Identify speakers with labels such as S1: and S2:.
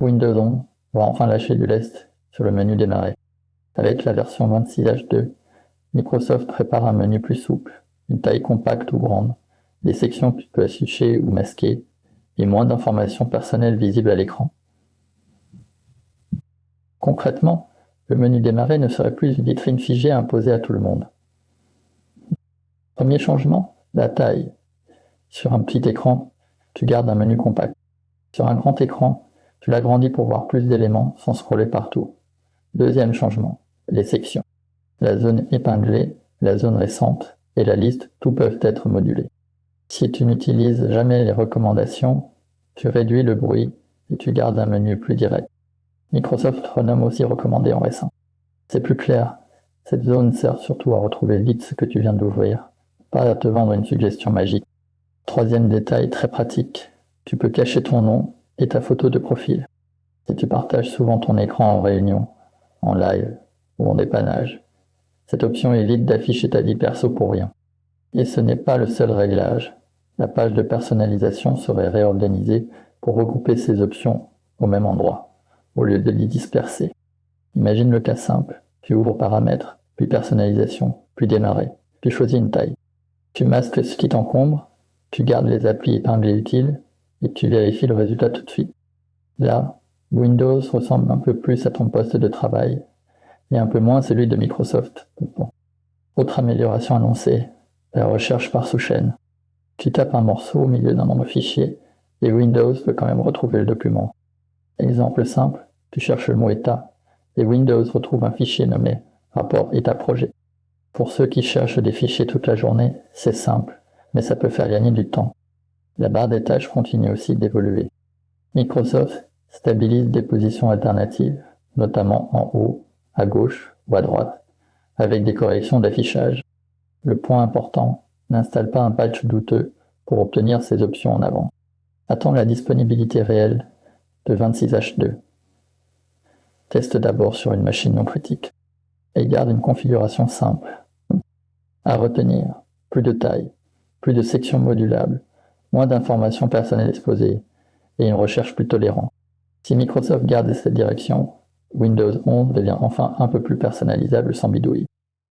S1: Windows 11 va enfin lâcher du lest sur le menu démarrer. Avec la version 26H2, Microsoft prépare un menu plus souple, une taille compacte ou grande, des sections que tu peux afficher ou masquer, et moins d'informations personnelles visibles à l'écran. Concrètement, le menu démarrer ne serait plus une vitrine figée imposée à tout le monde. Premier changement, la taille. Sur un petit écran, tu gardes un menu compact. Sur un grand écran, tu l'agrandis pour voir plus d'éléments sans scroller partout. Deuxième changement, les sections. La zone épinglée, la zone récente et la liste, tout peuvent être modulés. Si tu n'utilises jamais les recommandations, tu réduis le bruit et tu gardes un menu plus direct. Microsoft renomme aussi recommandé en récent. C'est plus clair, cette zone sert surtout à retrouver vite ce que tu viens d'ouvrir, pas à te vendre une suggestion magique. Troisième détail très pratique, tu peux cacher ton nom et ta photo de profil. Si tu partages souvent ton écran en réunion, en live ou en dépannage, cette option évite d'afficher ta vie perso pour rien. Et ce n'est pas le seul réglage. La page de personnalisation serait réorganisée pour regrouper ces options au même endroit, au lieu de les disperser. Imagine le cas simple, tu ouvres paramètres, puis personnalisation, puis démarrer. Tu choisis une taille. Tu masques ce qui t'encombre, tu gardes les applis épinglées utiles, et tu vérifies le résultat tout de suite. Là, Windows ressemble un peu plus à ton poste de travail, et un peu moins à celui de Microsoft. Bon. Autre amélioration annoncée, la recherche par sous-chaîne. Tu tapes un morceau au milieu d'un nombre fichier, et Windows peut quand même retrouver le document. Exemple simple, tu cherches le mot état, et Windows retrouve un fichier nommé rapport état projet. Pour ceux qui cherchent des fichiers toute la journée, c'est simple, mais ça peut faire gagner du temps. La barre des tâches continue aussi d'évoluer. Microsoft stabilise des positions alternatives, notamment en haut, à gauche ou à droite, avec des corrections d'affichage. Le point important, n'installe pas un patch douteux pour obtenir ces options en avant. Attends la disponibilité réelle de 26H2. Teste d'abord sur une machine non critique. Et garde une configuration simple. À retenir, plus de taille, plus de sections modulables, moins d'informations personnelles exposées, et une recherche plus tolérante. Si Microsoft garde cette direction, Windows 11 devient enfin un peu plus personnalisable sans bidouille.